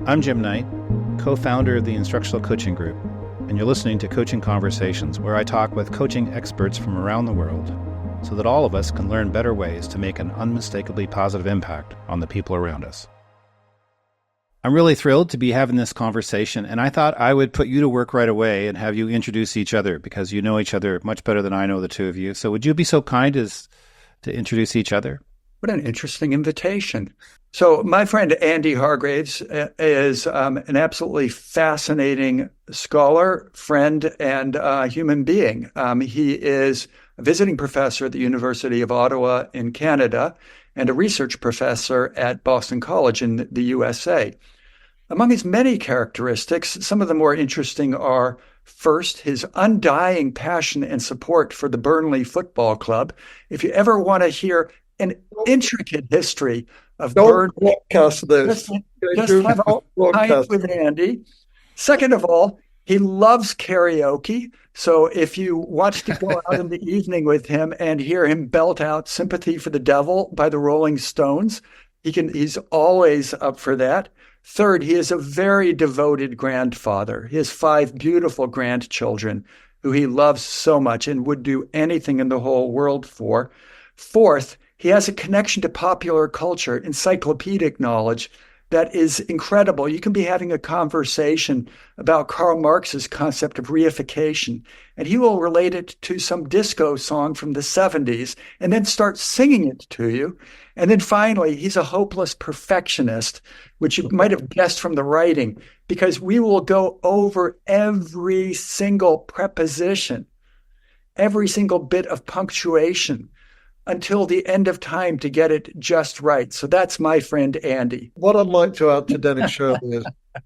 I'm Jim Knight, co-founder of the Instructional Coaching Group, and you're listening to Coaching Conversations, where I talk with coaching experts from around the world so that all of us can learn better ways to make an unmistakably positive impact on the people around us. I'm really thrilled to be having this conversation, and I thought I would put you to work right away and have you introduce each other because you know each other much better than I know the two of you. So would you be so kind as to introduce each other? What an interesting invitation. So my friend Andy Hargreaves is an absolutely fascinating scholar, friend, and human being. He is a visiting professor at the University of Ottawa in Canada and a research professor at Boston College in the USA. Among his many characteristics, some of the more interesting are, first, his undying passion and support for the Burnley Football Club. If you ever want to hear an intricate history of Don't Burnley, broadcast this. just have a pint with Andy. Second of all, he loves karaoke. So if you want to go out in the evening with him and hear him belt out "Sympathy for the Devil" by the Rolling Stones, he's always up for that. Third, he is a very devoted grandfather. He has 5 beautiful grandchildren who he loves so much and would do anything in the whole world for. Fourth, he has a connection to popular culture, encyclopedic knowledge that is incredible. You can be having a conversation about Karl Marx's concept of reification, and he will relate it to some disco song from the 70s and then start singing it to you. And then finally, he's a hopeless perfectionist, which you might have guessed from the writing, because we will go over every single preposition, every single bit of punctuation, until the end of time to get it just right. So that's my friend Andy. What I'd like to add to Dennis Shirley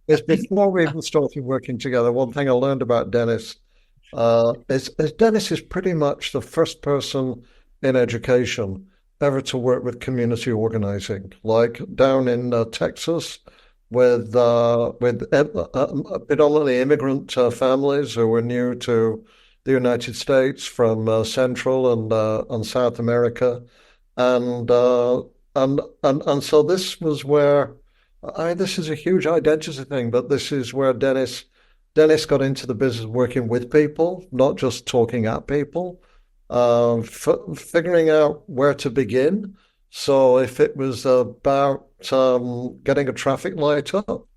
is before we even started working together, one thing I learned about Dennis is Dennis is pretty much the first person in education ever to work with community organizing, like down in Texas with predominantly immigrant families who were new to the United States from Central and South America, and so this was where this is a huge identity thing, but this is where Dennis got into the business of working with people, not just talking at people, figuring out where to begin. So if it was about getting a traffic light up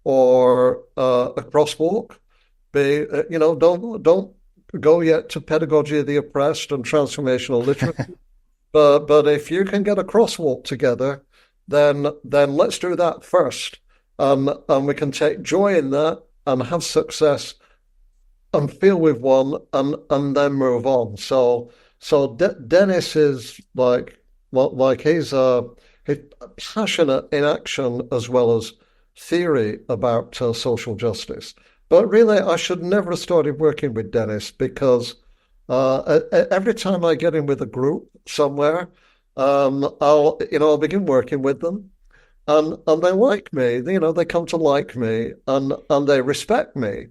or a crosswalk, don't go yet to pedagogy of the oppressed and transformational literacy. but if you can get a crosswalk together, then let's do that first. And we can take joy in that and have success and feel we've won and then move on. So Dennis is like he's passionate in action as well as theory about social justice. But really, I should never have started working with Dennis because every time I get in with a group somewhere, I'll begin working with them, and they like me. They come to like me, and they respect me,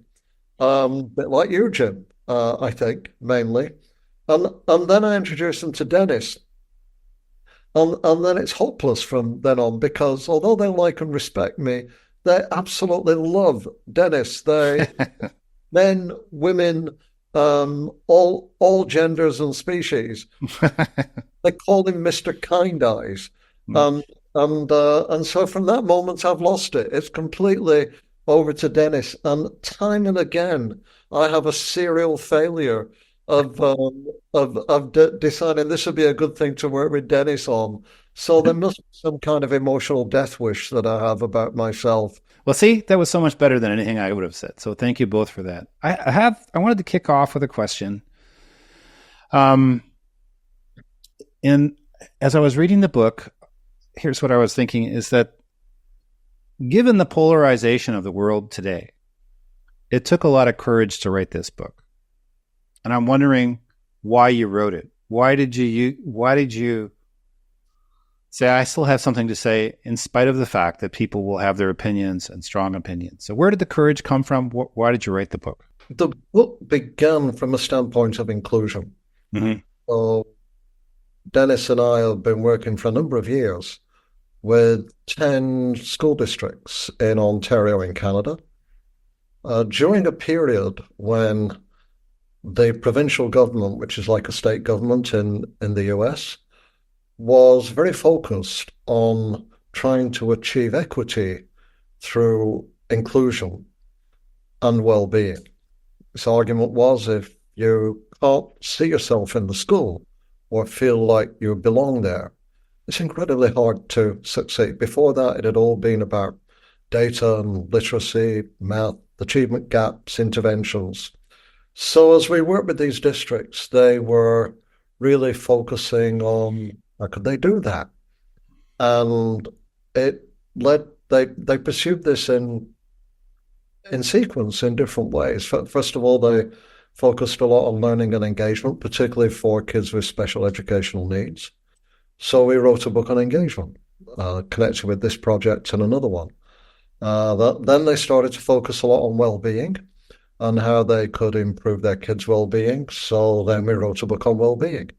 a bit like you, Jim. I think mainly, and then I introduce them to Dennis, and then it's hopeless from then on because although they like and respect me, they absolutely love Dennis. They, men, women, all genders and species. They call him Mr. Kind Eyes, and so from that moment I've lost it. It's completely over to Dennis, and time and again I have a serial failure of deciding this would be a good thing to work with Dennis on. So there must be some kind of emotional death wish that I have about myself. Well, see, that was so much better than anything I would have said. So thank you both for that. I wanted to kick off with a question. And as I was reading the book, here's what I was thinking is that given the polarization of the world today, it took a lot of courage to write this book. And I'm wondering why you wrote it. Why did you say, I still have something to say in spite of the fact that people will have their opinions and strong opinions? So where did the courage come from? Why did you write the book? The book began from a standpoint of inclusion. Mm-hmm. So Dennis and I have been working for a number of years with 10 school districts in Ontario in Canada during a period when the provincial government, which is like a state government in the US, was very focused on trying to achieve equity through inclusion and well-being. This argument was if you can't see yourself in the school or feel like you belong there, it's incredibly hard to succeed. Before that, it had all been about data and literacy, math, achievement gaps, interventions. So as we worked with these districts, they were really focusing on how could they do that? And it led, they pursued this in sequence in different ways. First of all, they focused a lot on learning and engagement, particularly for kids with special educational needs. So we wrote a book on engagement, connected with this project and another one. Then they started to focus a lot on well-being and how they could improve their kids' well-being. So then we wrote a book on well-being.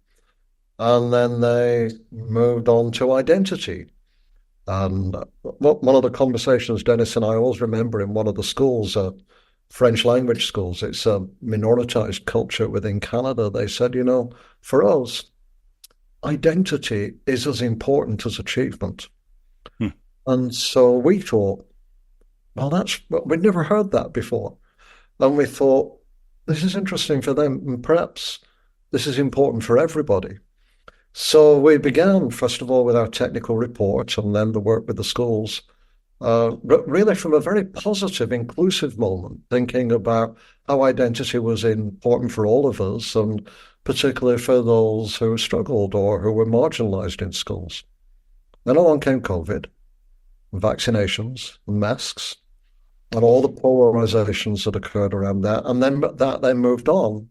And then they moved on to identity. And one of the conversations Dennis and I always remember in one of the schools, French language schools, it's a minoritized culture within Canada. They said, for us, identity is as important as achievement. And so we thought, well, we'd never heard that before. And we thought, this is interesting for them, and perhaps this is important for everybody. So we began, first of all, with our technical report and then the work with the schools, really from a very positive, inclusive moment, thinking about how identity was important for all of us, and particularly for those who struggled or who were marginalized in schools. Then along came COVID, vaccinations, and masks, and all the polarizations that occurred around that. And then that moved on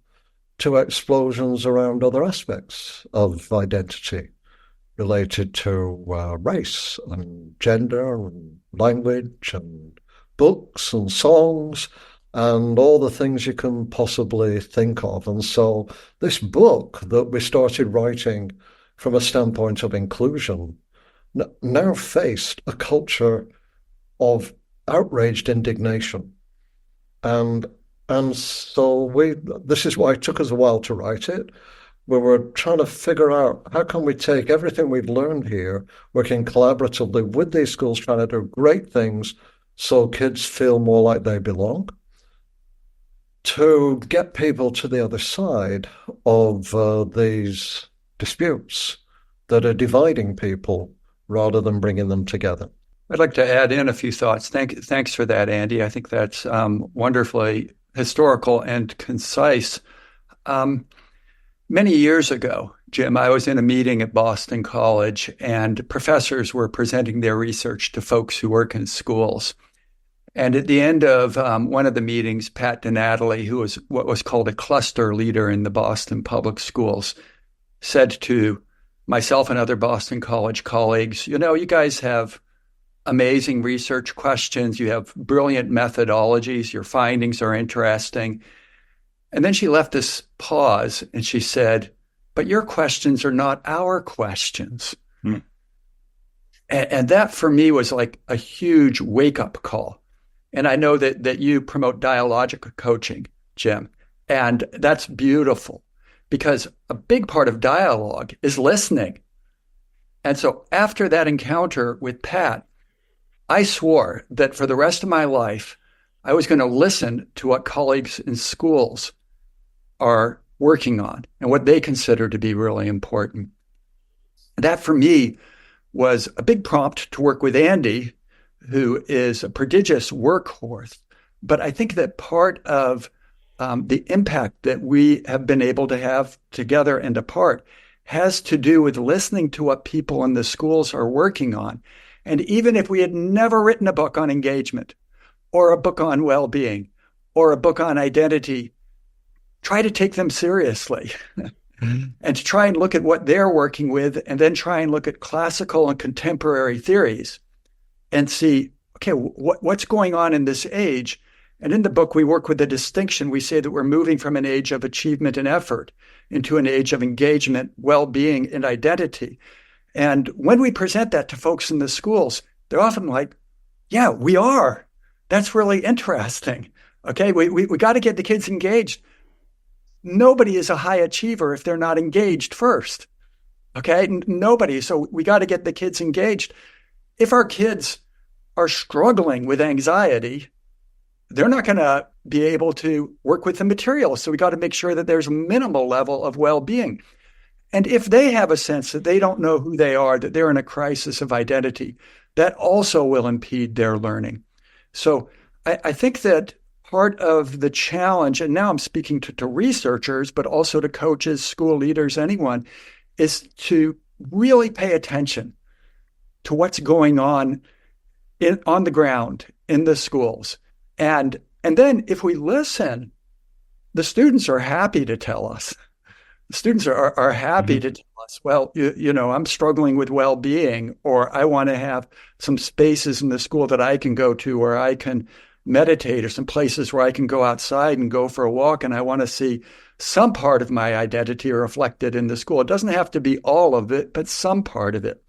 to explosions around other aspects of identity related to race and gender and language and books and songs and all the things you can possibly think of. And so this book that we started writing from a standpoint of inclusion now faced a culture of outraged indignation. And so this is why it took us a while to write it. We were trying to figure out how can we take everything we've learned here, working collaboratively with these schools, trying to do great things so kids feel more like they belong, to get people to the other side of these disputes that are dividing people rather than bringing them together. I'd like to add in a few thoughts. Thanks for that, Andy. I think that's wonderfully historical and concise. Many years ago, Jim, I was in a meeting at Boston College, and professors were presenting their research to folks who work in schools. And at the end of one of the meetings, Pat DiNatale, who was what was called a cluster leader in the Boston public schools, said to myself and other Boston College colleagues, you guys have amazing research questions. You have brilliant methodologies. Your findings are interesting. And then she left this pause and she said, but your questions are not our questions. And that for me was like a huge wake-up call. And I know that you promote dialogical coaching, Jim, and that's beautiful because a big part of dialogue is listening. And so after that encounter with Pat, I swore that for the rest of my life, I was going to listen to what colleagues in schools are working on and what they consider to be really important. That for me was a big prompt to work with Andy, who is a prodigious workhorse. But I think that part of the impact that we have been able to have together and apart has to do with listening to what people in the schools are working on. And even if we had never written a book on engagement or a book on well-being or a book on identity, try to take them seriously and to try and look at what they're working with and then try and look at classical and contemporary theories and see, okay, what's going on in this age? And in the book, we work with the distinction. We say that we're moving from an age of achievement and effort into an age of engagement, well-being, and identity. And when we present that to folks in the schools, they're often like, yeah, we are. That's really interesting. Okay, we got to get the kids engaged. Nobody is a high achiever if they're not engaged first. Okay, nobody. So we got to get the kids engaged. If our kids are struggling with anxiety, they're not going to be able to work with the material. So we got to make sure that there's a minimal level of well-being. And if they have a sense that they don't know who they are, that they're in a crisis of identity, that also will impede their learning. So I think that part of the challenge, and now I'm speaking to researchers, but also to coaches, school leaders, anyone, is to really pay attention to what's going on on the ground in the schools. And then if we listen, the students are happy to tell us. The students are happy to tell us, well, I'm struggling with well-being, or I want to have some spaces in the school that I can go to where I can meditate, or some places where I can go outside and go for a walk, and I want to see some part of my identity reflected in the school. It doesn't have to be all of it, but some part of it.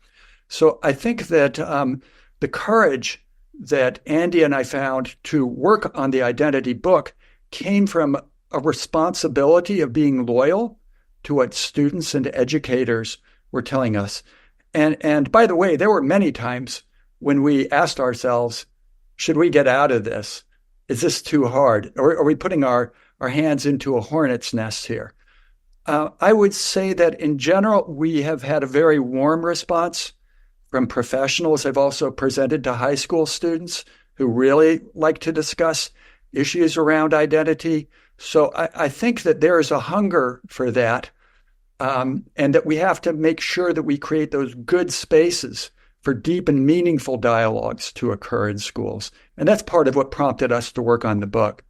So I think that the courage that Andy and I found to work on the identity book came from a responsibility of being loyal to what students and educators were telling us. And by the way, there were many times when we asked ourselves, should we get out of this? Is this too hard? Or are we putting our hands into a hornet's nest here? I would say that in general, we have had a very warm response from professionals. I've also presented to high school students who really like to discuss issues around identity. So I think that there is a hunger for that, and that we have to make sure that we create those good spaces for deep and meaningful dialogues to occur in schools. And that's part of what prompted us to work on the book.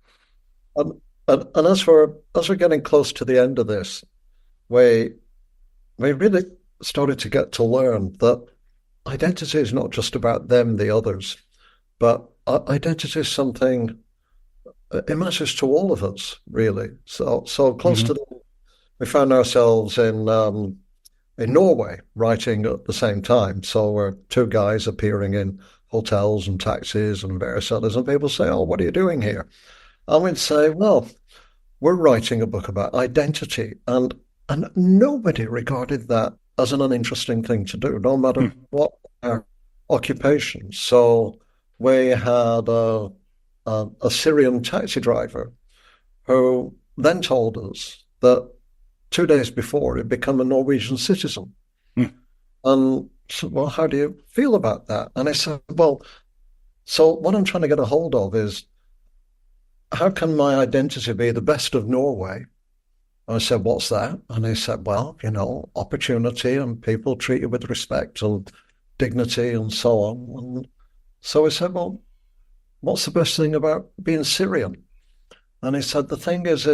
And as we're getting close to the end of this, we really started to get to learn that identity is not just about them, the others, but identity is something, it matters to all of us, really. So close to them, we found ourselves in Norway writing at the same time. So we're two guys appearing in hotels and taxis and various others, and people say, oh, what are you doing here? And we'd say, well, we're writing a book about identity. And nobody regarded that as an uninteresting thing to do, no matter what our occupation. So we had a Syrian taxi driver who then told us that 2 days before he'd become a Norwegian citizen. And said, well, how do you feel about that? And I said, well, so what I'm trying to get a hold of is, how can my identity be the best of Norway? And I said, what's that? And he said, well, opportunity, and people treat you with respect and dignity and so on. And so I said, well, what's the best thing about being Syrian? And he said, the thing is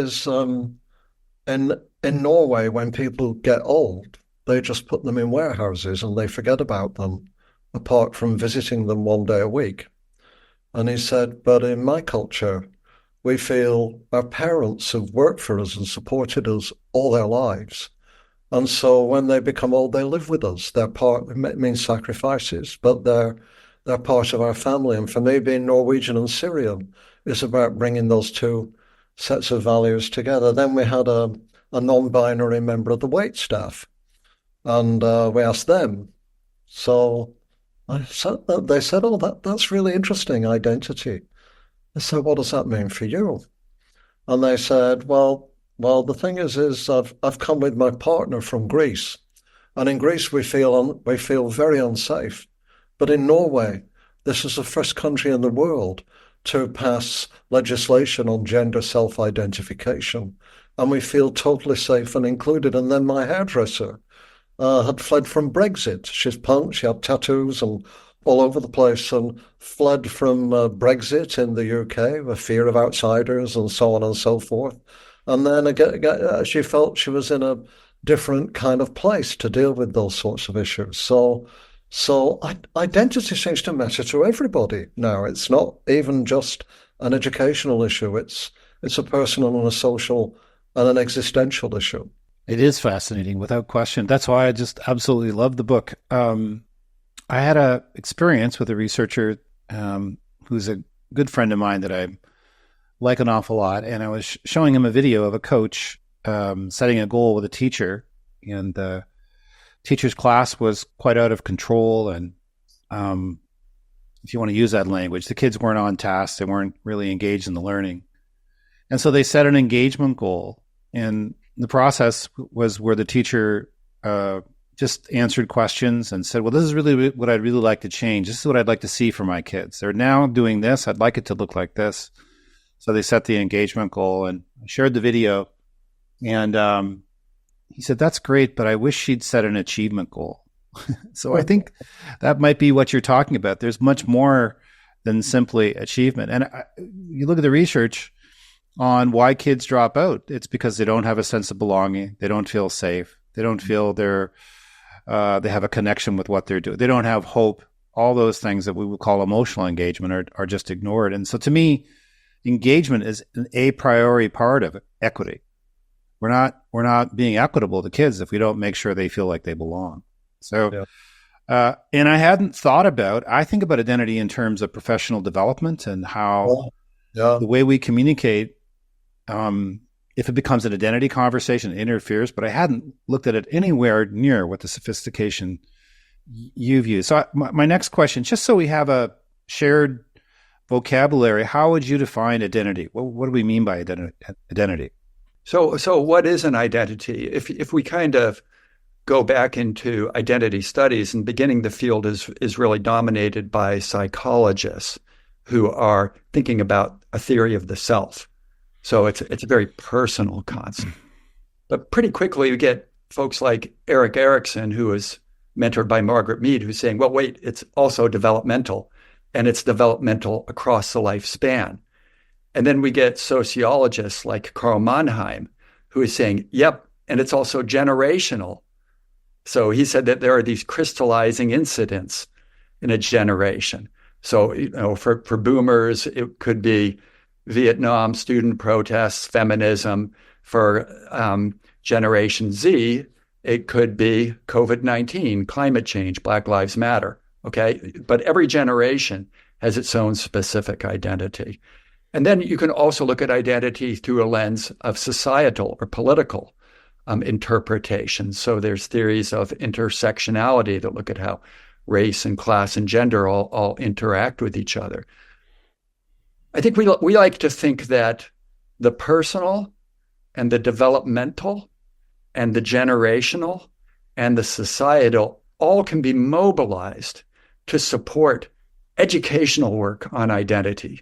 in Norway, when people get old, they just put them in warehouses and they forget about them, apart from visiting them 1 day a week. And he said, but in my culture, we feel our parents have worked for us and supported us all their lives. And so when they become old, they live with us. They're part, it means sacrifices, but they're part of our family. And for me, being Norwegian and Syrian is about bringing those two sets of values together. Then we had a non-binary member of the wait staff, and we asked them. So they said, oh, that's really interesting, identity. I said, what does that mean for you? And they said, well, the thing is I've come with my partner from Greece, and in Greece we feel very unsafe. But in Norway, this is the first country in the world to pass legislation on gender self-identification, and we feel totally safe and included. And then my hairdresser had fled from Brexit. She's punk, she had tattoos and all over the place, and fled from Brexit in the UK with fear of outsiders and so on and so forth. And then again, she felt she was in a different kind of place to deal with those sorts of issues. So identity seems to matter to everybody now. It's not even just an educational issue. It's a personal and a social and an existential issue. It is fascinating, without question. That's why I just absolutely love the book. I had a experience with a researcher who's a good friend of mine that I like an awful lot, and I was showing him a video of a coach setting a goal with a teacher, and the teacher's class was quite out of control, and if you want to use that language, the kids weren't on task, they weren't really engaged in the learning, and so they set an engagement goal, and the process was where the teacher just answered questions and said, well, this is really what I'd really like to change. This is what I'd like to see for my kids. They're now doing this. I'd like it to look like this. So they set the engagement goal, and I shared the video. And he said, that's great, but I wish she'd set an achievement goal. So I think that might be what you're talking about. There's much more than simply achievement. And you look at the research on why kids drop out. It's because they don't have a sense of belonging. They don't feel safe. They don't feel they have a connection with what they're doing. They don't have hope. All those things that we would call emotional engagement are just ignored. And so to me, engagement is an a priori part of equity. We're not being equitable to kids if we don't make sure they feel like they belong. So, and I think about identity in terms of professional development and how the way we communicate, if it becomes an identity conversation, it interferes, but I hadn't looked at it anywhere near what the sophistication you've used. So my next question, just so we have a shared vocabulary, how would you define identity? What do we mean by identity? So what is an identity? If we kind of go back into identity studies, and beginning the field is really dominated by psychologists who are thinking about a theory of the self. So it's a very personal concept. But pretty quickly you get folks like Erik Erikson, who is mentored by Margaret Mead, who's saying, well, wait, it's also developmental, and it's developmental across the lifespan. And then we get sociologists like Karl Mannheim, who is saying, yep, and it's also generational. So he said that there are these crystallizing incidents in a generation. So, for boomers, it could be Vietnam, student protests, feminism. For Generation Z, it could be COVID-19, climate change, Black Lives Matter. Okay, but every generation has its own specific identity. And then you can also look at identity through a lens of societal or political interpretation. So there's theories of intersectionality that look at how race and class and gender all interact with each other. I think we like to think that the personal and the developmental and the generational and the societal all can be mobilized to support educational work on identity,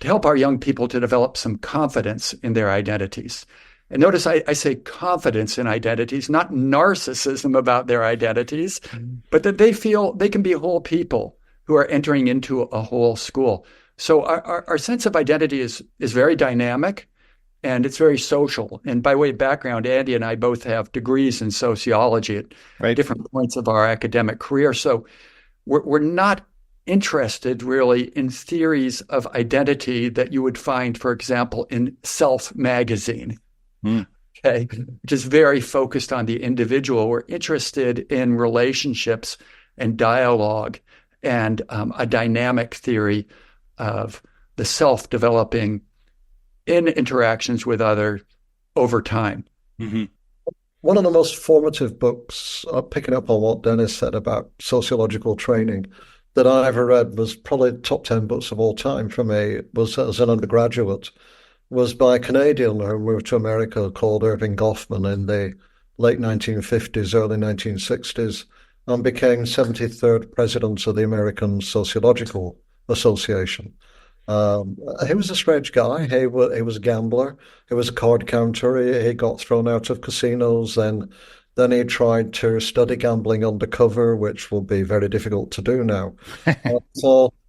to help our young people to develop some confidence in their identities. And notice I say confidence in identities, not narcissism about their identities, but that they feel they can be whole people who are entering into a whole school. So our sense of identity is very dynamic, and it's very social. And by way of background, Andy and I both have degrees in sociology at different points of our academic career. So we're not interested really in theories of identity that you would find, for example, in Self magazine, okay, which is very focused on the individual. We're interested in relationships and dialogue and a dynamic theory of the self developing in interactions with others over time. Mm-hmm. One of the most formative books, picking up on what Dennis said about sociological training, that I ever read was probably top 10 books of all time for me, was as an undergraduate, was by a Canadian who moved to America called Irving Goffman in the late 1950s, early 1960s, and became 73rd president of the American Sociological Association. He was a strange guy. He was a gambler. He was a card counter. He got thrown out of casinos. Then he tried to study gambling undercover, which will be very difficult to do now.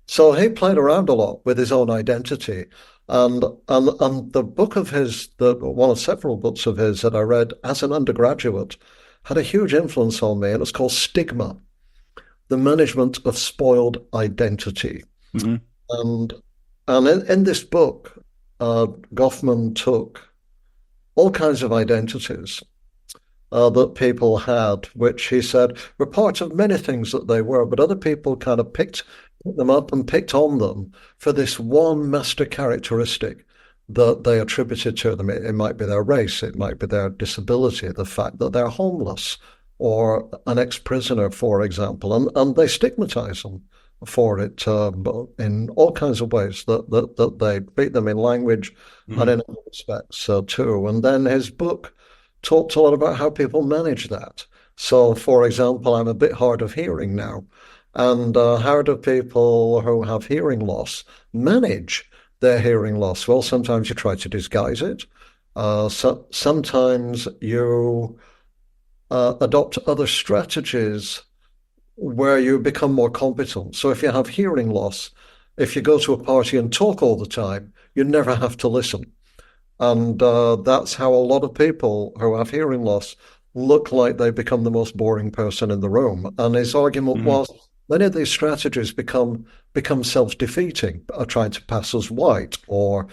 So he played around a lot with his own identity. And the book of his, one of several books of his that I read as an undergraduate, had a huge influence on me. And it's called Stigma, The Management of Spoiled Identity. Mm-hmm. And in this book, Goffman took all kinds of identities that people had, which he said were part of many things that they were, but other people kind of picked them up and picked on them for this one master characteristic that they attributed to them. It might be their race, it might be their disability, the fact that they're homeless, or an ex-prisoner, for example, and they stigmatize them for it in all kinds of ways that they beat them in language and in other respects too. And then his book talked a lot about how people manage that. So, for example, I'm a bit hard of hearing now. And how do people who have hearing loss manage their hearing loss? Well, sometimes you try to disguise it. Sometimes you adopt other strategies where you become more competent. So if you have hearing loss, if you go to a party and talk all the time, you never have to listen. And that's how a lot of people who have hearing loss look like they become the most boring person in the room. And his argument was many of these strategies become self-defeating, trying to pass as white or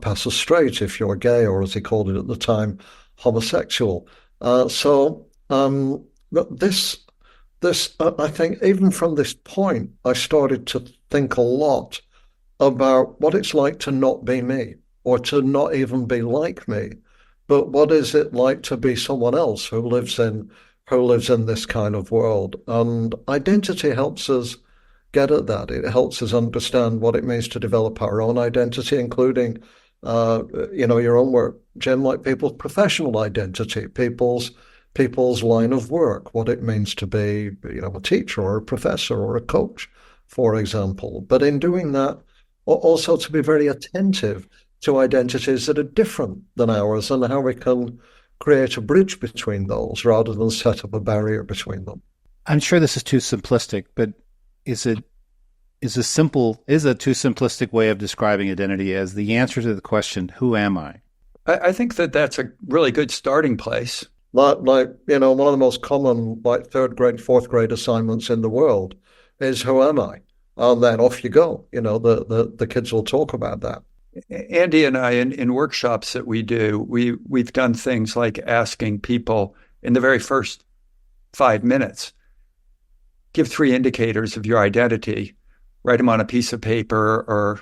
pass as straight if you're gay, or as he called it at the time, homosexual. This, I think, even from this point, I started to think a lot about what it's like to not be me, or to not even be like me, but what is it like to be someone else who lives in this kind of world? And identity helps us get at that. It helps us understand what it means to develop our own identity, including, your own work, Jim, like people's professional identity, people's line of work, what it means to be, a teacher or a professor or a coach, for example. But in doing that, also to be very attentive to identities that are different than ours and how we can create a bridge between those rather than set up a barrier between them. I'm sure this is too simplistic, but is a too simplistic way of describing identity as the answer to the question, who am I? I think that's a really good starting place. Like one of the most common third grade, fourth grade assignments in the world is who am I? And then off you go. The kids will talk about that. Andy and I, in workshops that we do, we've done things like asking people in the very first 5 minutes, give 3 indicators of your identity, write them on a piece of paper or,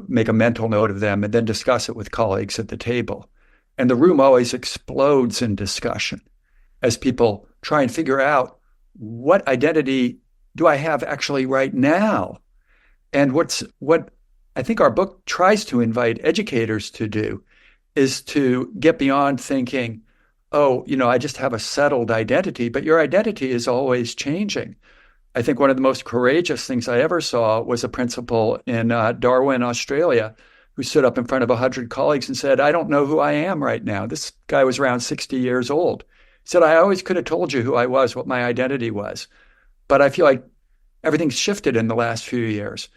make a mental note of them, and then discuss it with colleagues at the table. And the room always explodes in discussion as people try and figure out, what identity do I have actually right now? And what I think our book tries to invite educators to do is to get beyond thinking, I just have a settled identity, but your identity is always changing. I think one of the most courageous things I ever saw was a principal in Darwin, Australia, who stood up in front of 100 colleagues and said, I don't know who I am right now. This guy was around 60 years old. He said, I always could have told you who I was, what my identity was. But I feel like everything's shifted in the last few years.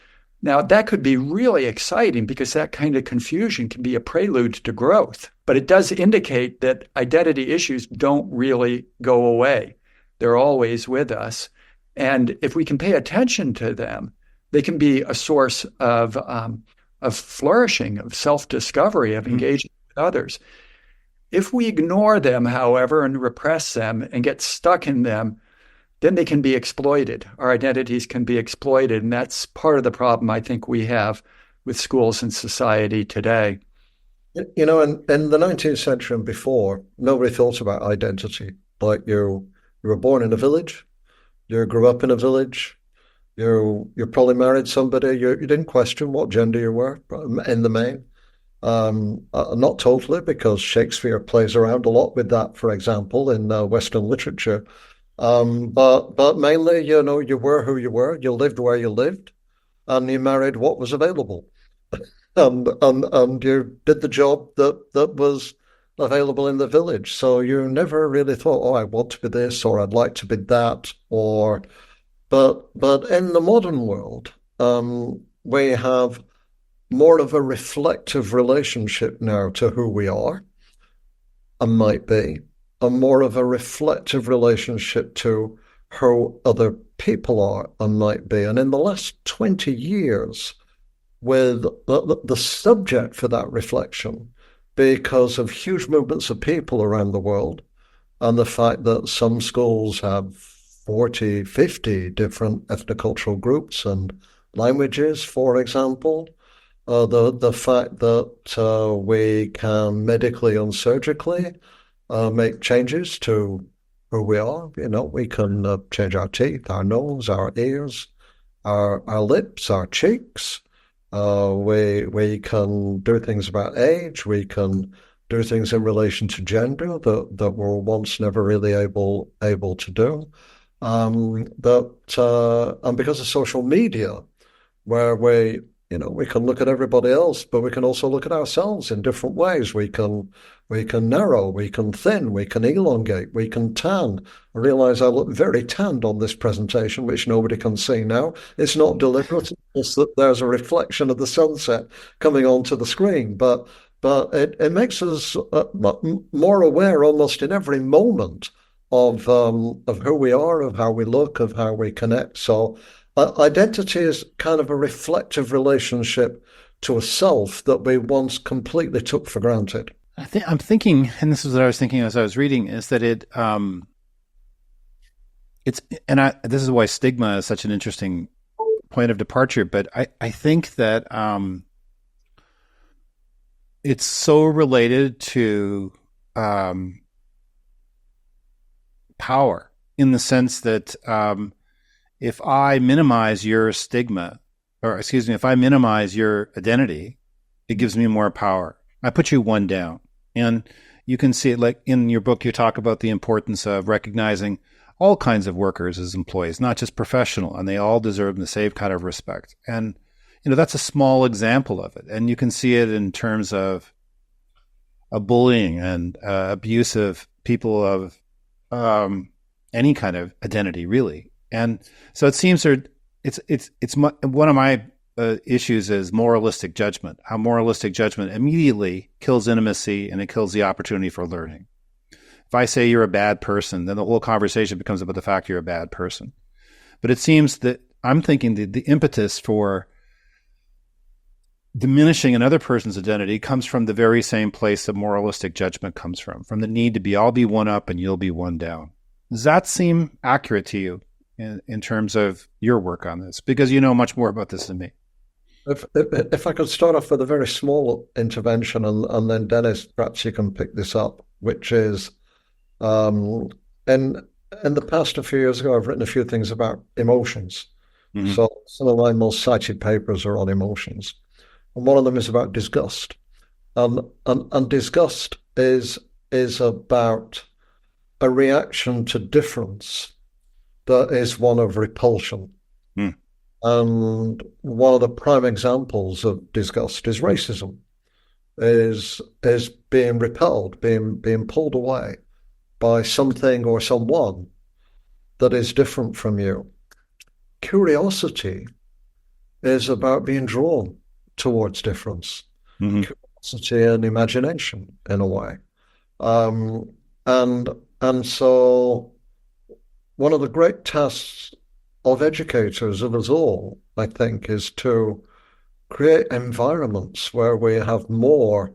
Now, that could be really exciting because that kind of confusion can be a prelude to growth. But it does indicate that identity issues don't really go away. They're always with us. And if we can pay attention to them, they can be a source of flourishing, of self-discovery, of engaging with others. If we ignore them, however, and repress them and get stuck in them, then they can be exploited. Our identities can be exploited. And that's part of the problem I think we have with schools and society today. In the 19th century and before, nobody thought about identity. Like you were born in a village, you grew up in a village, you probably married somebody, you didn't question what gender you were in the main. Not totally, because Shakespeare plays around a lot with that, for example, in Western literature. But mainly, you were who you were, you lived where you lived, and you married what was available. And you did the job that was available in the village. So you never really thought, I want to be this, or I'd like to be that, but in the modern world, we have more of a reflective relationship now to who we are and might be, and more of a reflective relationship to how other people are and might be. And in the last 20 years, with the subject for that reflection, because of huge movements of people around the world, and the fact that some schools have 40, 50 different ethnocultural groups and languages, for example. The fact that we can medically and surgically make changes to who we are. We can change our teeth, our nose, our ears, our lips, our cheeks. We can do things about age. We can do things in relation to gender that were once never really able to do. And because of social media, where we can look at everybody else, but we can also look at ourselves in different ways. We can narrow, we can thin, we can elongate, we can tan. I realize I look very tanned on this presentation, which nobody can see now. It's not deliberate, it's that there's a reflection of the sunset coming onto the screen, but it makes us more aware almost in every moment of who we are, of how we look, of how we connect. So identity is kind of a reflective relationship to a self that we once completely took for granted. I'm thinking, and this is what I was thinking as I was reading, is that this is why stigma is such an interesting point of departure. But I think that it's so related to power, in the sense that if I minimize your stigma, if I minimize your identity, it gives me more power. I put you one down. And you can see it, like in your book, you talk about the importance of recognizing all kinds of workers as employees, not just professional, and they all deserve the same kind of respect. And, that's a small example of it. And you can see it in terms of bullying and abusive people of any kind of identity, really. And so it seems one of my issues is moralistic judgment. How moralistic judgment immediately kills intimacy and it kills the opportunity for learning. If I say you're a bad person, then the whole conversation becomes about the fact you're a bad person. But it seems that I'm thinking the impetus for diminishing another person's identity comes from the very same place that moralistic judgment comes from the need to be, I'll be one up and you'll be one down. Does that seem accurate to you in terms of your work on this? Because you know much more about this than me. If I could start off with a very small intervention, and then Dennis, perhaps you can pick this up, which is, in the past, a few years ago, I've written a few things about emotions. Mm-hmm. So some of my most cited papers are on emotions. And one of them is about disgust. And disgust is about a reaction to difference that is one of repulsion. Mm. And one of the prime examples of disgust is racism, is being repelled, being pulled away by something or someone that is different from you. Curiosity is about being drawn towards difference. Mm-hmm. Curiosity and imagination, in a way. And so one of the great tasks of educators, of us all, I think, is to create environments where we have more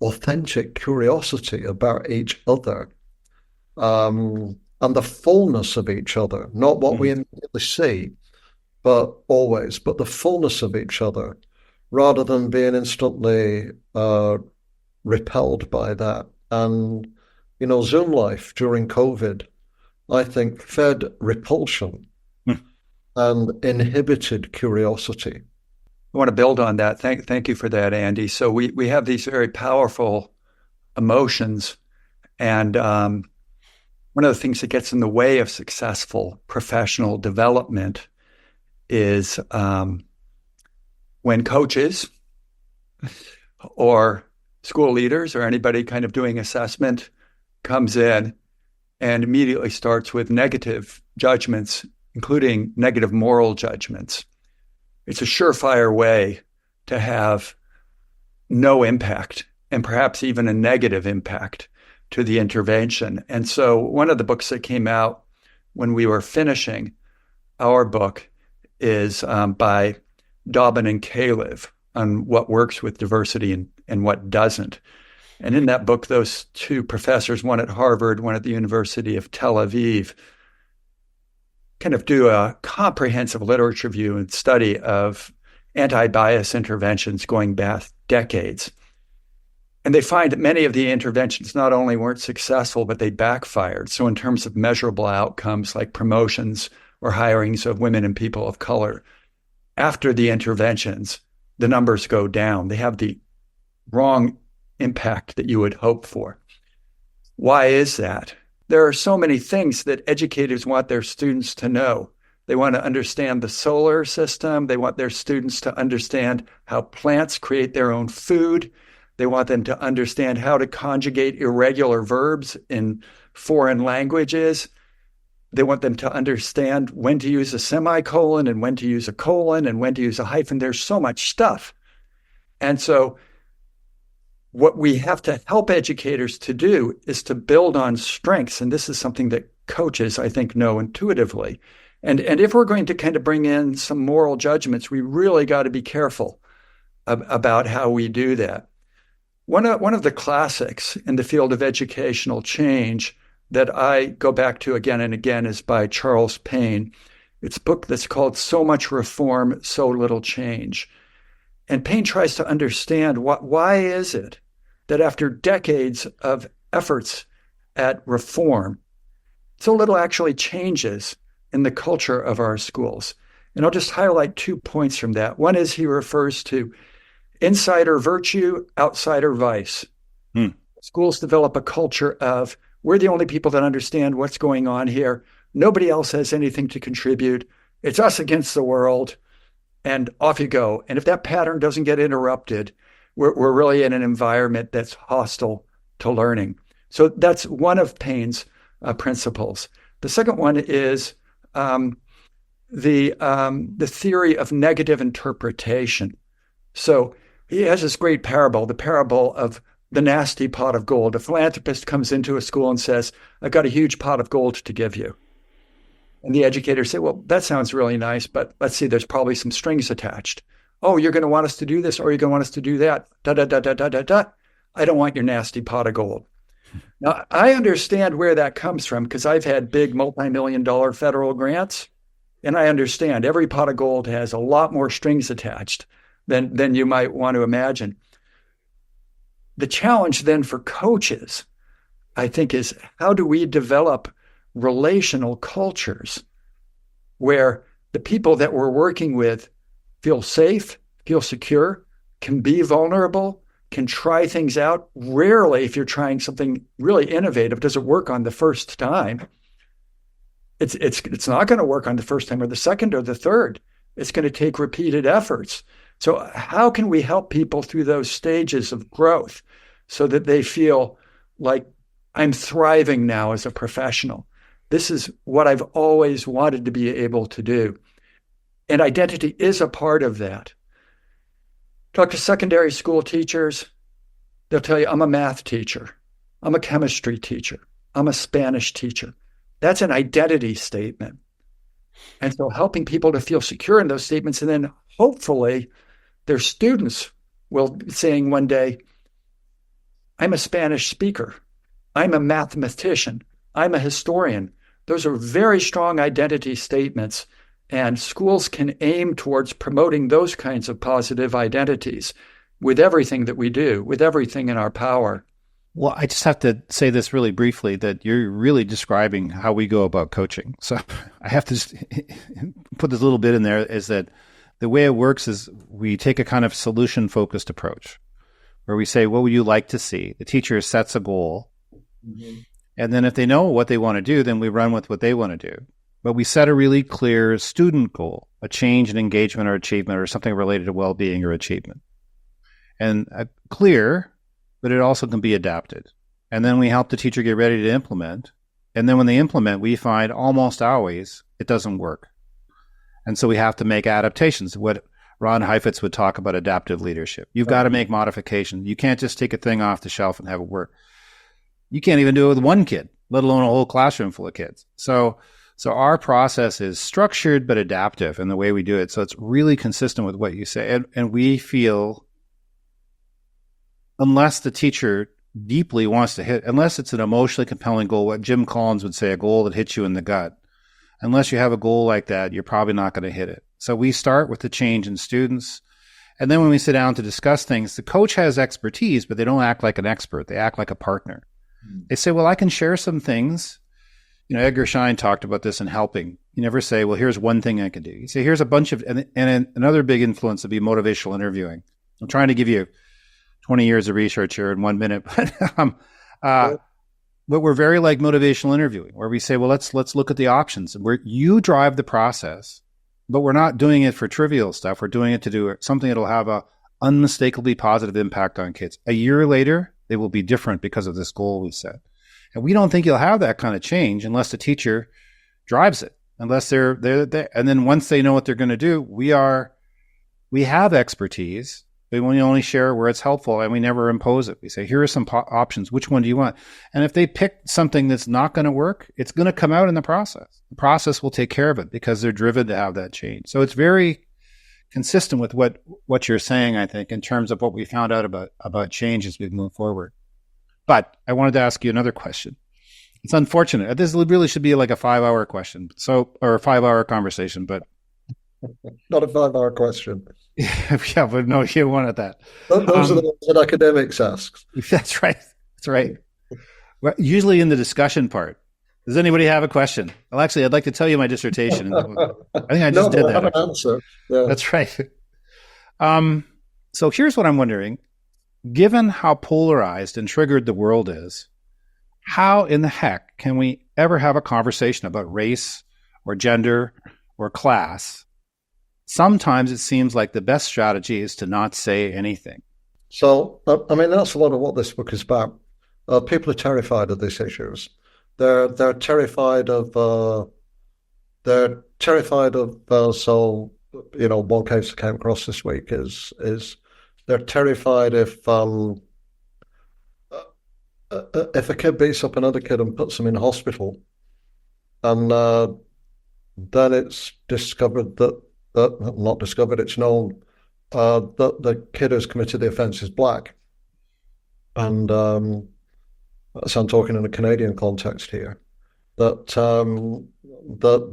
authentic curiosity about each other, and the fullness of each other, not what we immediately see, but the fullness of each other, rather than being instantly repelled by that. And, Zoom life during COVID, I think, fed repulsion and inhibited curiosity. I want to build on that. Thank you for that, Andy. So we have these very powerful emotions, and one of the things that gets in the way of successful professional development is when coaches or school leaders or anybody kind of doing assessment comes in and immediately starts with negative judgments, including negative moral judgments. It's a surefire way to have no impact, and perhaps even a negative impact to the intervention. And so one of the books that came out when we were finishing our book is by Dobbin and Califf on what works with diversity and what doesn't. And in that book, those two professors, one at Harvard, one at the University of Tel Aviv, kind of do a comprehensive literature review and study of anti-bias interventions going back decades. And they find that many of the interventions not only weren't successful, but they backfired. So in terms of measurable outcomes like promotions or hirings of women and people of color, after the interventions, the numbers go down. They have the wrong impact that you would hope for. Why is that? There are so many things that educators want their students to know. They want to understand the solar system. They want their students to understand how plants create their own food. They want them to understand how to conjugate irregular verbs in foreign languages. They want them to understand when to use a semicolon and when to use a colon and when to use a hyphen. There's so much stuff. And so what we have to help educators to do is to build on strengths. And this is something that coaches, I think, know intuitively. And if we're going to kind of bring in some moral judgments, we really got to be careful about how we do that. One of the classics in the field of educational change that I go back to again and again is by Charles Payne. It's a book that's called So Much Reform, So Little Change. And Payne tries to understand why is it that after decades of efforts at reform, so little actually changes in the culture of our schools. And I'll just highlight 2 points from that. One is he refers to insider virtue, outsider vice. Schools develop a culture of, we're the only people that understand what's going on here. Nobody else has anything to contribute. It's us against the world, and off you go. And if that pattern doesn't get interrupted, we're really in an environment that's hostile to learning. So that's one of Payne's principles. The second one is the theory of negative interpretation. So he has this great parable, the parable of the nasty pot of gold. A philanthropist comes into a school and says, I've got a huge pot of gold to give you. And the educators say, well, that sounds really nice, but let's see, there's probably some strings attached. Oh, you're going to want us to do this, or you're going to want us to do that. Da, da, da, da, da, da, da. I don't want your nasty pot of gold. Now, I understand where that comes from because I've had big multi-million-dollar federal grants, and I understand every pot of gold has a lot more strings attached than you might want to imagine. The challenge then for coaches, I think, is how do we develop relational cultures where the people that we're working with feel safe, feel secure, can be vulnerable, can try things out. Rarely, if you're trying something really innovative, does it work on the first time. It's not going to work on the first time or the second or the third. It's going to take repeated efforts. So how can we help people through those stages of growth so that they feel like I'm thriving now as a professional? This is what I've always wanted to be able to do. And identity is a part of that. Talk to secondary school teachers. They'll tell you, I'm a math teacher. I'm a chemistry teacher. I'm a Spanish teacher. That's an identity statement. And so helping people to feel secure in those statements, and then hopefully their students will be saying one day, I'm a Spanish speaker. I'm a mathematician. I'm a historian. Those are very strong identity statements, and schools can aim towards promoting those kinds of positive identities with everything that we do, with everything in our power. Well, I just have to say this really briefly, that you're really describing how we go about coaching. So I have to just put this little bit in there, is that the way it works is we take a kind of solution-focused approach where we say, what would you like to see? The teacher sets a goal. Mm-hmm. And then if they know what they want to do, then we run with what they want to do. But we set a really clear student goal, a change in engagement or achievement or something related to well-being or achievement. And clear, but it also can be adapted. And then we help the teacher get ready to implement. And then when they implement, we find almost always it doesn't work. And so we have to make adaptations. What Ron Heifetz would talk about adaptive leadership. You've got to make modifications. You can't just take a thing off the shelf and have it work. You can't even do it with one kid, let alone a whole classroom full of kids. So our process is structured but adaptive in the way we do it. So it's really consistent with what you say. And we feel, unless the teacher deeply wants to hit, unless it's an emotionally compelling goal, what Jim Collins would say, a goal that hits you in the gut. Unless you have a goal like that, you're probably not going to hit it. So we start with the change in students. And then when we sit down to discuss things, the coach has expertise, but they don't act like an expert. They act like a partner. They say, well, I can share some things. You know, Edgar Schein talked about this in Helping. You never say, well, here's one thing I can do. You say, here's a bunch of, and another big influence would be motivational interviewing. I'm trying to give you 20 years of research here in 1 minute, but we're very like motivational interviewing, where we say, well, let's look at the options, where you drive the process, but we're not doing it for trivial stuff. We're doing it to do something that'll have a unmistakably positive impact on kids. A year later, they will be different because of this goal we set. And we don't think you'll have that kind of change unless the teacher drives it, unless they're there. And then once they know what they're going to do, we have expertise, but we only share where it's helpful, and we never impose it. We say, here are some options. Which one do you want? And if they pick something that's not going to work, it's going to come out in the process. The process will take care of it because they're driven to have that change. So it's very consistent with what you're saying, I think, in terms of what we found out about change as we move forward. But I wanted to ask you another question. It's unfortunate. This really should be like a 5-hour question, or a 5-hour conversation, but not a 5-hour question. Yeah, but no, you wanted that. Those are the ones that academics ask. That's right. That's right. Well, usually in the discussion part. Does anybody have a question? Well, actually, I'd like to tell you my dissertation. I think I just did that. I have an answer. Yeah. That's right. So here's what I'm wondering. Given how polarized and triggered the world is, how in the heck can we ever have a conversation about race or gender or class? Sometimes it seems like the best strategy is to not say anything. So, I mean, that's a lot of what this book is about. People are terrified of these issues. They're terrified of. So, you know, one case I came across this week is they're terrified if a kid beats up another kid and puts them in hospital, and then it's discovered that. Not discovered, it's known that the kid who's committed the offence is black. And so I'm talking in a Canadian context here, that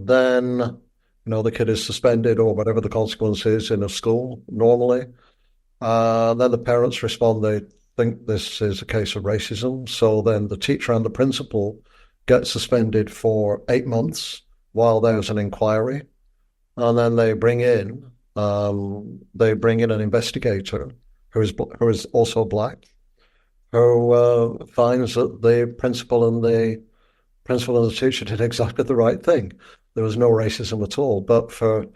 then, you know, the kid is suspended or whatever the consequence is in a school normally. Then the parents respond, they think this is a case of racism. So then the teacher and the principal get suspended for 8 months while there's an inquiry. And then they bring in an investigator who is also black, who finds that the principal and the teacher did exactly the right thing. There was no racism at all. But for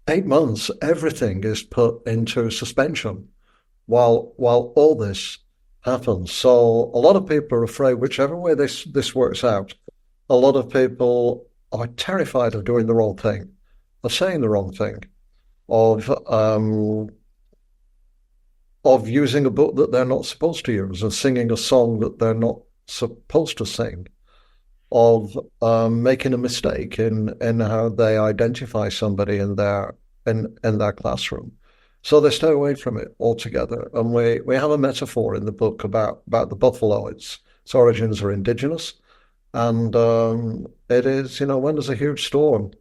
8 months, everything is put into suspension while all this happens. So a lot of people are afraid, whichever way this works out, a lot of people are terrified of doing the wrong thing, of saying the wrong thing, of using a book that they're not supposed to use, of singing a song that they're not supposed to sing, of making a mistake in how they identify somebody in their classroom. So they stay away from it altogether. And we have a metaphor in the book about the buffalo. Its origins are indigenous. And it is, you know, when there's a huge storm,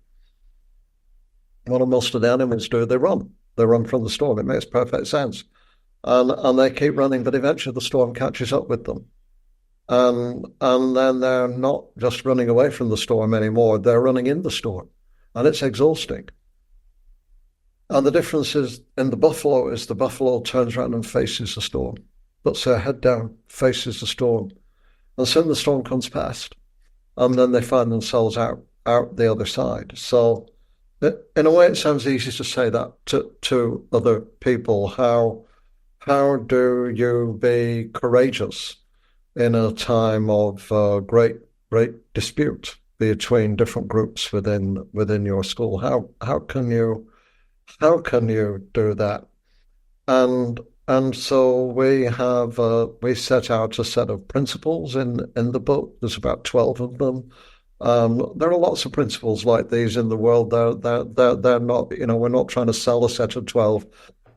what do most of the animals do? They run. They run from the storm. It makes perfect sense. And they keep running, but eventually the storm catches up with them. And then they're not just running away from the storm anymore. They're running in the storm. And it's exhausting. And the difference is in the buffalo turns around and faces the storm, puts their head down, faces the storm. And soon the storm comes past. And then they find themselves out the other side. So in a way, it sounds easy to say that to other people. How do you be courageous in a time of great dispute between different groups within your school? How can you do that? And so we set out a set of principles in the book. There's about 12 of them. There are lots of principles like these in the world. They're not, you know, we're not trying to sell a set of 12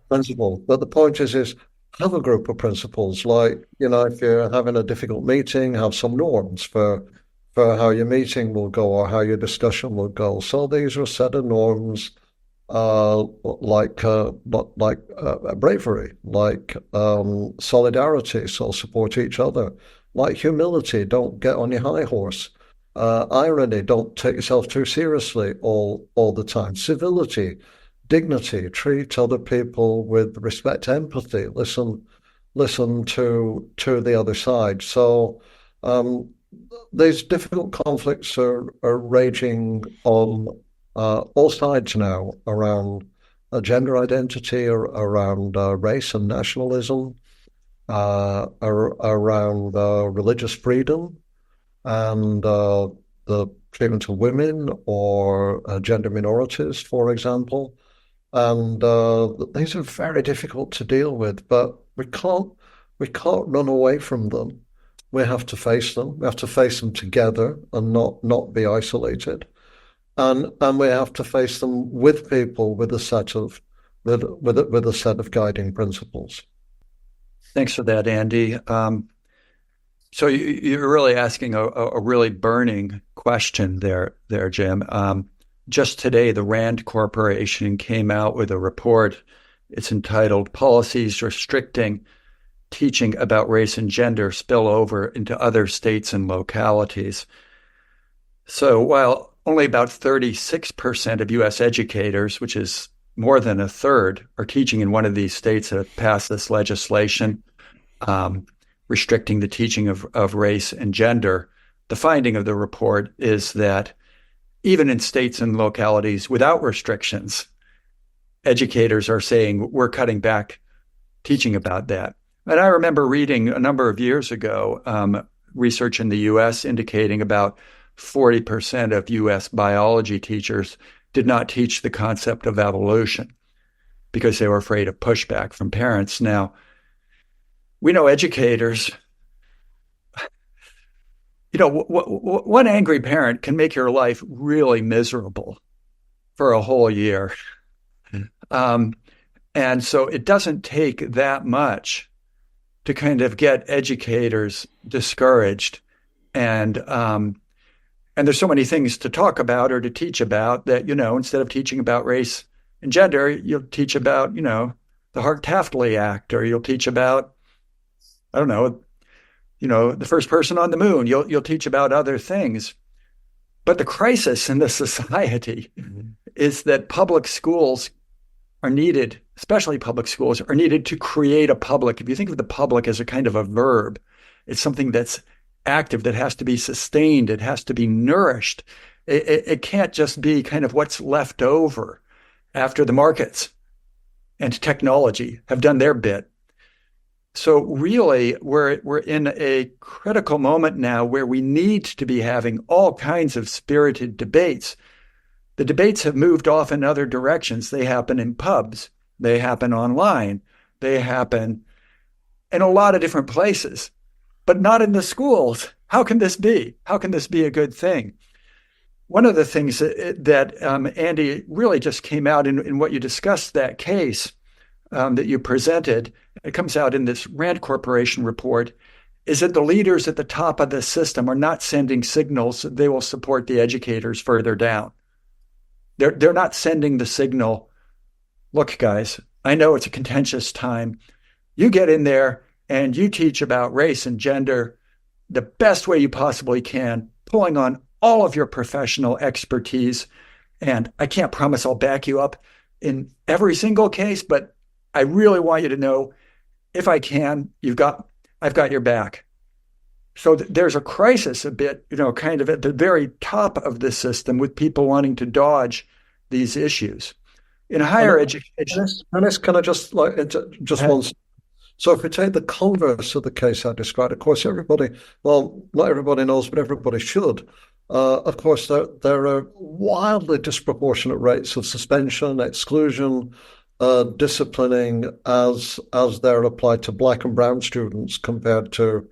principles. But the point is have a group of principles. Like, if you're having a difficult meeting, have some norms for how your meeting will go or how your discussion will go. So these are a set of norms, like bravery, like solidarity, so support each other, like humility, don't get on your high horse, irony, don't take yourself too seriously all the time, civility, dignity, treat other people with respect, empathy, listen to the other side. So these difficult conflicts are raging on all sides now around gender identity, or around race and nationalism, around religious freedom, and the treatment of women or gender minorities, for example. And these are very difficult to deal with, but we can't run away from them. We have to face them. We have to face them together and not be isolated. And we have to face them with people with a set of guiding principles. Thanks for that, Andy. So you're really asking a really burning question there, Jim. Just today, the Rand Corporation came out with a report. It's entitled "Policies Restricting Teaching About Race and Gender Spill Over into Other States and Localities." So while only about 36% of U.S. educators, which is more than a third, are teaching in one of these states that have passed this legislation restricting the teaching of race and gender, the finding of the report is that even in states and localities without restrictions, educators are saying we're cutting back teaching about that. And I remember reading a number of years ago research in the U.S. indicating about 40% of U.S. biology teachers did not teach the concept of evolution because they were afraid of pushback from parents. Now, we know educators, one angry parent can make your life really miserable for a whole year. And so it doesn't take that much to kind of get educators discouraged. And there's so many things to talk about or to teach about that, instead of teaching about race and gender, you'll teach about, the Hart-Taftly Act, or you'll teach about, I don't know, the first person on the moon. You'll teach about other things. But the crisis in the society is that public schools are needed, especially public schools, are needed to create a public. If you think of the public as a kind of a verb, it's something that's active, that has to be sustained. It has to be nourished. It can't just be kind of what's left over after the markets and technology have done their bit. So really, we're in a critical moment now where we need to be having all kinds of spirited debates. The debates have moved off in other directions. They happen in pubs. They happen online. They happen in a lot of different places, but not in the schools. How can this be? How can this be a good thing? One of the things that Andy, really just came out in what you discussed, that case that you presented, it comes out in this Rand Corporation report, is that the leaders at the top of the system are not sending signals that they will support the educators further down. They're not sending the signal, look, guys, I know it's a contentious time. You get in there and you teach about race and gender the best way you possibly can, pulling on all of your professional expertise. And I can't promise I'll back you up in every single case, but I really want you to know, if I can, I've got your back. So there's a crisis a bit, kind of at the very top of the system, with people wanting to dodge these issues. In higher education. Dennis, can I just one? So if we take the converse of the case I described, of course, not everybody knows, but everybody should. Of course, there are wildly disproportionate rates of suspension, exclusion, disciplining as they're applied to black and brown students compared to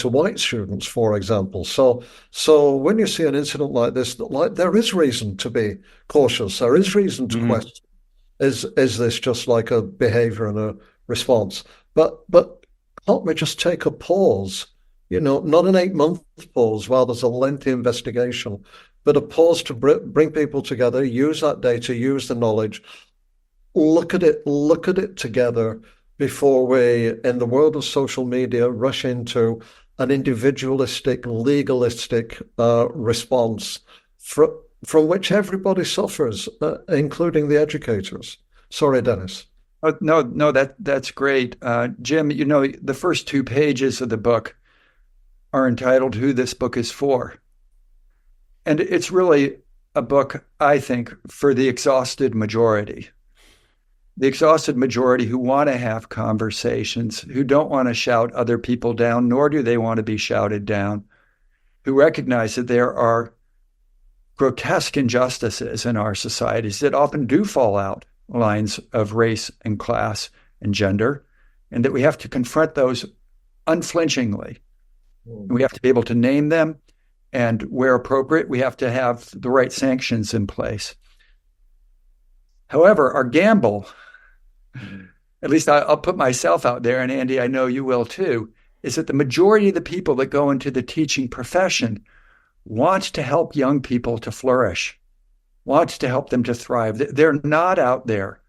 white students, for example. So when you see an incident like this, there is reason to be cautious. There is reason to question: is this just like a behavior in a response. But help me just take a pause, not an 8-month pause while there's a lengthy investigation, but a pause to bring people together, use that data, use the knowledge, look at it together before we, in the world of social media, rush into an individualistic, legalistic response from which everybody suffers, including the educators. Sorry, Dennis. Oh, no, that's great. Jim, the first 2 pages of the book are entitled Who This Book Is For. And it's really a book, I think, for the exhausted majority. The exhausted majority who want to have conversations, who don't want to shout other people down, nor do they want to be shouted down, who recognize that there are grotesque injustices in our societies that often do fall out lines of race and class and gender, and that we have to confront those unflinchingly. We have to be able to name them, and where appropriate, we have to have the right sanctions in place. However, our gamble, at least I'll put myself out there, and Andy, I know you will too, is that the majority of the people that go into the teaching profession want to help young people to flourish, want to help them to thrive. They're not out there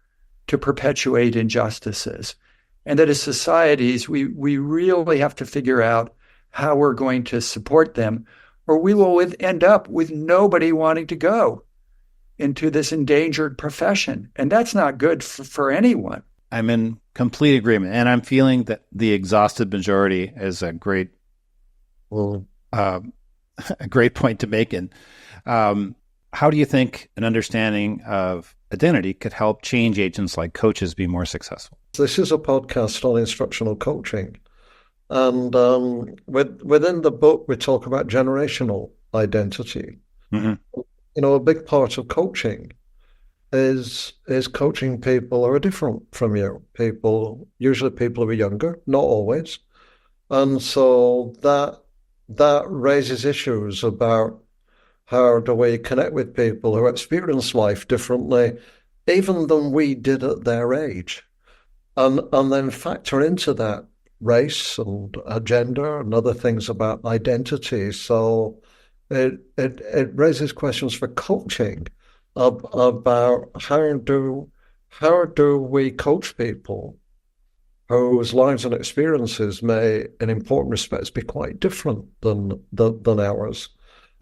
to perpetuate injustices. And that as societies, we really have to figure out how we're going to support them, or we will end up with nobody wanting to go into this endangered profession. And that's not good for anyone. I'm in complete agreement. And I'm feeling that the exhausted majority is a great point to make. And how do you think an understanding of identity could help change agents like coaches be more successful? This is a podcast on instructional coaching. And within the book, we talk about generational identity. Mm-hmm. A big part of coaching is coaching people who are different from you. Usually people who are younger, not always. And so that raises issues about how do we connect with people who experience life differently, even than we did at their age. And then factor into that race and gender and other things about identity. So it raises questions for coaching about how do we coach people whose lives and experiences may, in important respects, be quite different than ours.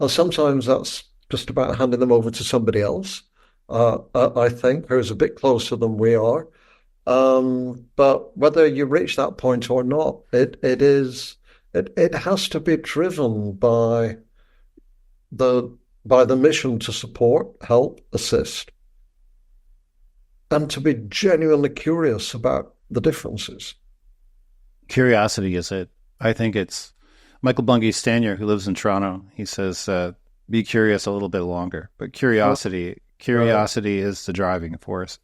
And sometimes that's just about handing them over to somebody else, I think, who's a bit closer than we are. But whether you reach that point or not, it has to be driven by the mission to support, help, assist, and to be genuinely curious about the differences. Curiosity is it. I think it's Michael Bungay-Stanier, who lives in Toronto. He says, be curious a little bit longer. But curiosity is the driving force.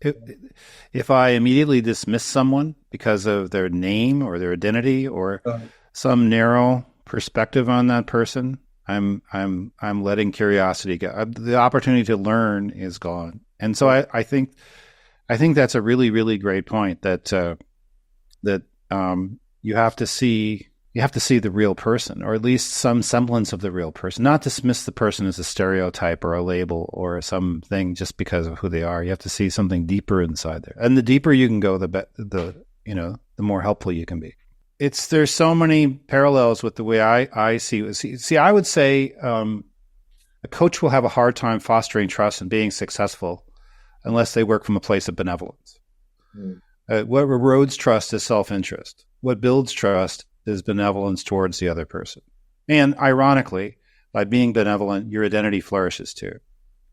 If I immediately dismiss someone because of their name or their identity or some narrow perspective on that person, I'm letting curiosity go. The opportunity to learn is gone. And so I think that's a really, really great point that you have to see the real person, or at least some semblance of the real person, not dismiss the person as a stereotype or a label or something just because of who they are. You have to see something deeper inside there. And the deeper you can go, the more helpful you can be. There's so many parallels with the way I see it. See, I would say a coach will have a hard time fostering trust and being successful unless they work from a place of benevolence. What erodes trust is self-interest. What builds trust is benevolence towards the other person. And ironically, by being benevolent, your identity flourishes too.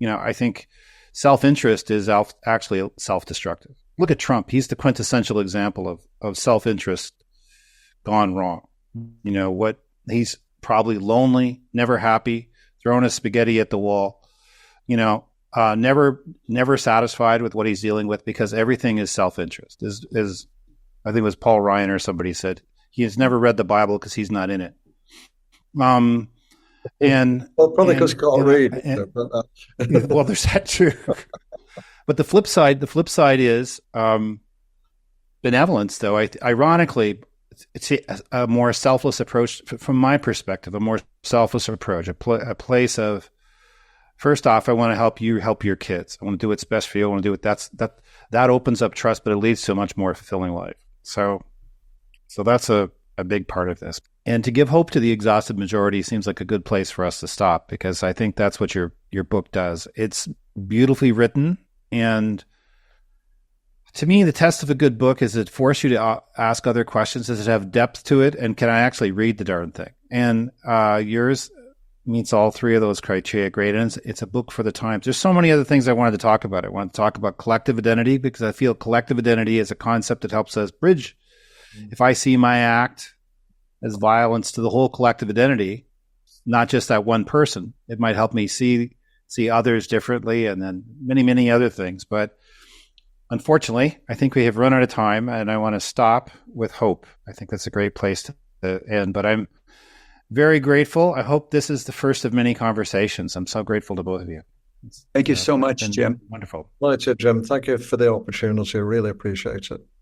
I think self-interest is actually self-destructive. Look at Trump. He's the quintessential example of self-interest gone wrong. He's probably lonely, never happy, throwing a spaghetti at the wall, never satisfied with what he's dealing with because everything is self-interest. Is I think it was Paul Ryan or somebody said, he has never read the Bible because he's not in it. Probably because he can't read. Well, there's that too. But the flip side is benevolence, though, ironically, it's a more selfless approach from my perspective, a more selfless approach, a place of, first off, I want to help you help your kids. I want to do what's best for you. I want to do it. That opens up trust, but it leads to a much more fulfilling life. So that's a big part of this. And to give hope to the exhausted majority seems like a good place for us to stop, because I think that's what your book does. It's beautifully written, and to me, the test of a good book is it force you to ask other questions. Does it have depth to it? And can I actually read the darn thing? And yours meets all three of those criteria. Great. And it's a book for the times. There's so many other things I wanted to talk about. I want to talk about collective identity, because I feel collective identity is a concept that helps us bridge. If I see my act as violence to the whole collective identity, not just that one person, it might help me see others differently, and then many, many other things. But unfortunately, I think we have run out of time, and I want to stop with hope. I think that's a great place to end, but I'm very grateful. I hope this is the first of many conversations. I'm so grateful to both of you. Thank you so much, Jim. Wonderful. Right, Jim. Thank you for the opportunity. I really appreciate it.